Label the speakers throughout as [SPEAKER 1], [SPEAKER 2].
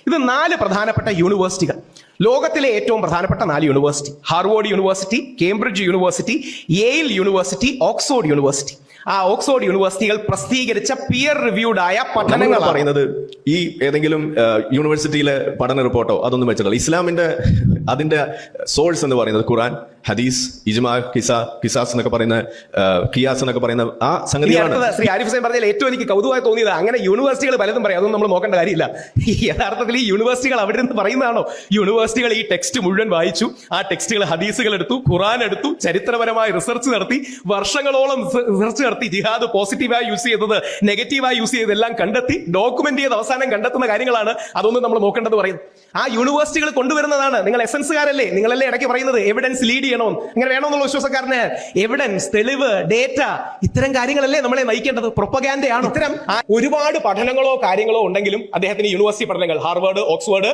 [SPEAKER 1] ഇത് 4 പ്രധാനപ്പെട്ട യൂണിവേഴ്സിറ്റികൾ, ലോകത്തിലെ ഏറ്റവും പ്രധാനപ്പെട്ട 4 university: Harvard university, Cambridge university, Yale university, Oxford university. ആ ഓക്സ്ഫോർഡ് യൂണിവേഴ്സിറ്റികൾ പ്രസിദ്ധീകരിച്ച പിയർ റിവ്യൂഡ് ആയ പഠനങ്ങൾ
[SPEAKER 2] പറയുന്നത് ഈ ഏതെങ്കിലും യൂണിവേഴ്സിറ്റിയിലെ പഠന റിപ്പോർട്ടോ അതൊന്നും വെച്ചിട്ടില്ല. ഇസ്ലാമിന്റെ അതിന്റെ സോഴ്സ് എന്ന് പറയുന്നത് ഖുർആൻ, ഹദീസ്, ഇജ്മാ, കിസാസ് എന്നൊക്കെ പറയുന്ന, ഖിയാസ് എന്നൊക്കെ പറയുന്ന ആ സംഗതിയാണ്.
[SPEAKER 1] ശ്രീ ആരിഫ് ഹുസൈൻ പറഞ്ഞാൽ ഏറ്റവും എനിക്ക് കൗതുകമായി തോന്നിയത്, അങ്ങനെ യൂണിവേഴ്സിറ്റികൾ പലതും പറയും, അതൊന്നും നമ്മൾ നോക്കേണ്ട കാര്യമില്ല. യഥാർത്ഥത്തിൽ ഈ യൂണിവേഴ്സിറ്റികൾ അവിടെ നിന്ന് പറയുന്നതാണോ? യൂണിവേഴ്സിറ്റികൾ ഈ ടെക്സ്റ്റ് മുഴുവൻ വായിച്ചു, ആ ടെക്സ്റ്റുകൾ ഹദീസുകൾ എടുത്തു, ഖുർആൻ എടുത്തു, ചരിത്രപരമായ റിസർച്ച് നടത്തി, വർഷങ്ങളോളം റിസർച്ച് നടത്തി, ജിഹാദ് പോസിറ്റീവായി യൂസ് ചെയ്തത് നെഗറ്റീവായി യൂസ് ചെയ്തെല്ലാം കണ്ടെത്തി ഡോക്യുമെന്റ് ചെയ്ത് അവസാനം കണ്ടെത്തുന്ന കാര്യങ്ങളാണ്. അതൊന്നും നമ്മൾ നോക്കേണ്ടത് പറയുന്നത്. ആ യൂണിവേഴ്സിറ്റികൾ കൊണ്ടുവരുന്നതാണ്. നിങ്ങൾ എസൻസുകാരല്ലേ, നിങ്ങളല്ലേ ഇടയ്ക്ക് പറയുന്നത് എവിഡൻസ് ലീഡ് ചെയ്യണം, അങ്ങനെ വേണമെന്നുള്ള വിശ്വാസക്കാരന് എവിഡൻസ്, തെളിവ്, ഡേറ്റ, ഇത്തരം കാര്യങ്ങളല്ലേ നമ്മളെ നയിക്കേണ്ടത്. പ്രൊപ്പഗാൻഡയാണ്. ഇത്തരം ഒരുപാട് പഠനങ്ങളോ കാര്യങ്ങളോ ഉണ്ടെങ്കിലും അദ്ദേഹത്തിന് യൂണിവേഴ്സിറ്റി പഠനങ്ങൾ, ഹാർവാർഡ്, ഓക്സ്ഫോർഡ്,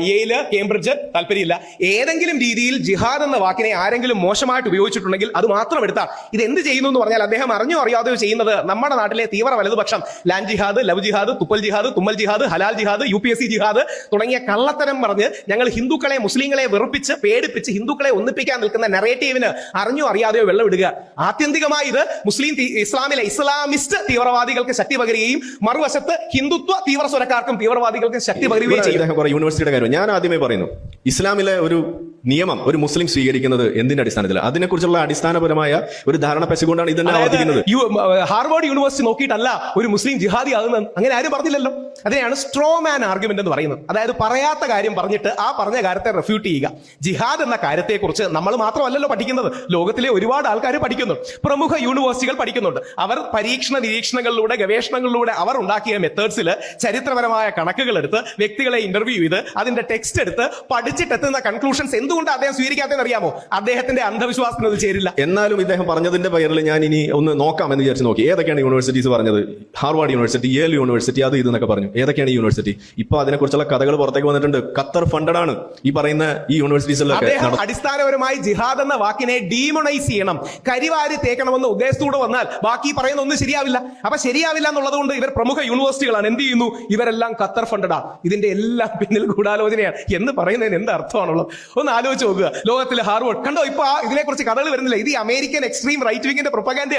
[SPEAKER 1] യെയില്, കേംബ്രിഡ്ജ് താല്പര്യമില്ല. ഏതെങ്കിലും രീതിയിൽ ജിഹാദ് എന്ന വാക്കിനെ ആരെങ്കിലും മോശമായിട്ട് ഉപയോഗിച്ചിട്ടുണ്ടെങ്കിൽ അത് മാത്രം എടുത്താൽ ഇത് എന്ത് ചെയ്യുന്നു എന്ന് പറഞ്ഞാൽ, അദ്ദേഹം അറിഞ്ഞോ അറിയാതെയോ ചെയ്യുന്നത് നമ്മുടെ നാട്ടിലെ തീവ്ര വലതുപക്ഷം ലാൻഡ് ജിഹാദ്, ലവ് ജിഹാദ്, തുപ്പൽ ജിഹാദ്, തുമ്മൽ ജിഹാദ്, ഹലാൽ ജിഹാദ്, UPSC ജിഹാദ് തുടങ്ങിയ കള്ളത്തരം പറഞ്ഞ് ഞങ്ങൾ ഹിന്ദുക്കളെ, മുസ്ലിങ്ങളെ വെറുപ്പിച്ച് പേടിപ്പിച്ച് ഹിന്ദുക്കളെ ഒന്നിപ്പിക്കാൻ നിൽക്കുന്ന നെറേറ്റീവിന് അറിഞ്ഞോ അറിയാതെയോ വെള്ളമിടുക. ആത്യന്തികമായി ഇത് ഇസ്ലാമിലെ ഇസ്ലാമിസ്റ്റ് തീവ്രവാദികൾക്ക് ശക്തി പകരുകയും മറുവശത്ത് ഹിന്ദുത്വ തീവ്ര സ്വരക്കാർക്കും തീവ്രവാദികൾക്കും ശക്തി പകരുകയും ചെയ്യും.
[SPEAKER 2] യൂണിവേഴ്സിറ്റിയുടെ കാര്യം ഞാൻ ആദ്യമേ പറയുന്നു, ഇസ്ലാമിലെ ഒരു നിയമം ഒരു മുസ്ലിം സ്വീകരിക്കുന്നത് എന്തിന്റെ അടിസ്ഥാനത്തിലാണ്? അതിനെക്കുറിച്ചുള്ള അടിസ്ഥാനപരമായ ഒരു ധാരണ പശുകൊണ്ടാണ് ഇതെന്നെ ആവർത്തിക്കുന്നത്.
[SPEAKER 1] ഹാർവാർഡ് യൂണിവേഴ്സിറ്റി നോക്കിയിട്ടല്ല ഒരു മുസ്ലിം ജിഹാദി ആകുന്നത്, അങ്ങനെ ആരും പറഞ്ഞില്ലല്ലോ. അതിനെയാണ് സ്ട്രോ മാൻ ആർഗ്യുമെന്റ് എന്ന് പറയുന്നത്. അതായത് പറയാത്ത കാര്യം പറഞ്ഞിട്ട് ആ പറഞ്ഞ കാര്യത്തെ റെഫ്യൂട്ട് ചെയ്യുക. ജിഹാദ് എന്ന കാര്യത്തെക്കുറിച്ച് നമ്മൾ മാത്രമല്ലല്ലോ പഠിക്കുന്നത്, ലോകത്തിലെ ഒരുപാട് ആൾക്കാർ പഠിക്കുന്നുണ്ട്, പ്രമുഖ യൂണിവേഴ്സിറ്റികൾ പഠിക്കുന്നുണ്ട്. അവർ പരീക്ഷണ നിരീക്ഷണങ്ങളിലൂടെ, ഗവേഷണങ്ങളിലൂടെ അവർ ഉണ്ടാക്കിയ മെത്തേഡ്സിൽ ചരിത്രപരമായ കണക്കുകൾ എടുത്ത്, വ്യക്തികളെ ഇന്റർവ്യൂ ചെയ്ത്, അതിന്റെ ടെക്സ്റ്റ് എടുത്ത് പഠിച്ചിട്ടെത്തുന്ന കൺക്ലൂഷൻസ് എന്തുകൊണ്ട് അദ്ദേഹം സ്വീകരിക്കാത്തതെന്ന് അറിയാമോ? അദ്ദേഹത്തിന്റെ അന്ധവിശ്വാസത്തിന് അത് ചേരില്ല.
[SPEAKER 2] എന്നാലും ഇദ്ദേഹം പറഞ്ഞതിന്റെ പേരിൽ ഞാൻ ഇനി ഒന്ന് നോക്കാം എന്ന് വിചാരിച്ച് നോക്കി. ഏതൊക്കെയാണ് യൂണിവേഴ്സിറ്റീസ് പറഞ്ഞത്? ഹാർവാർഡ് യൂണിവേഴ്സിറ്റി, യേൽ യൂണിവേഴ്സിറ്റി, അത് ഇതെന്നൊക്കെ പറഞ്ഞു. ഏതൊക്കെയാണ് ഈ യൂണിവേഴ്സിറ്റി? ഇപ്പൊ അതിനെക്കുറിച്ചുള്ള കഥകൾ പുറത്തേക്ക് വന്നിട്ടുണ്ട്. ഖത്തർ ഫണ്ടഡ് ആണ് ഈ പറയുന്ന ഈ യൂണിവേഴ്സിറ്റീസിലൊക്കെ.
[SPEAKER 1] അടിസ്ഥാനപരമായി ജിഹാദ് എന്ന വാക്കിനെ ഡീമണൈസ് ചെയ്യണം, കരിവാരി തേക്കണമെന്ന ഉദ്ദേശത്തോടെ വന്നാൽ ബാക്കി പറയുന്ന ഒന്നും ശരിയാവില്ല. അപ്പൊ ശരിയാവില്ല എന്നുള്ളത് കൊണ്ട് ഇവർ പ്രമുഖ യൂണിവേഴ്സിറ്റികളാണ്. എന്ത് ചെയ്യുന്നു? ഇവരെല്ലാം ഖത്തർ ഫണ്ടഡാ. ഇതിന്റെ എല്ലാം പിന്നിൽ ഗൂഢാലോചനയാണ് എന്ന് പറയുന്നതിന് എന്ത് അർത്ഥമാണുള്ളത്? ഒന്ന് ആലോചിച്ച് നോക്കുക. ലോകത്തിലെ ഹാർവാർഡ് കണ്ടോ, ഇപ്പൊ ഇതിനെക്കുറിച്ച് കഥകൾ വരുന്നില്ല. ഇത് ഈ അമേരിക്കൻ എക്സ്ട്രീം റൈറ്റ് വിങ്ങിന്റെ പ്രൊപ്പഗാൻഡ.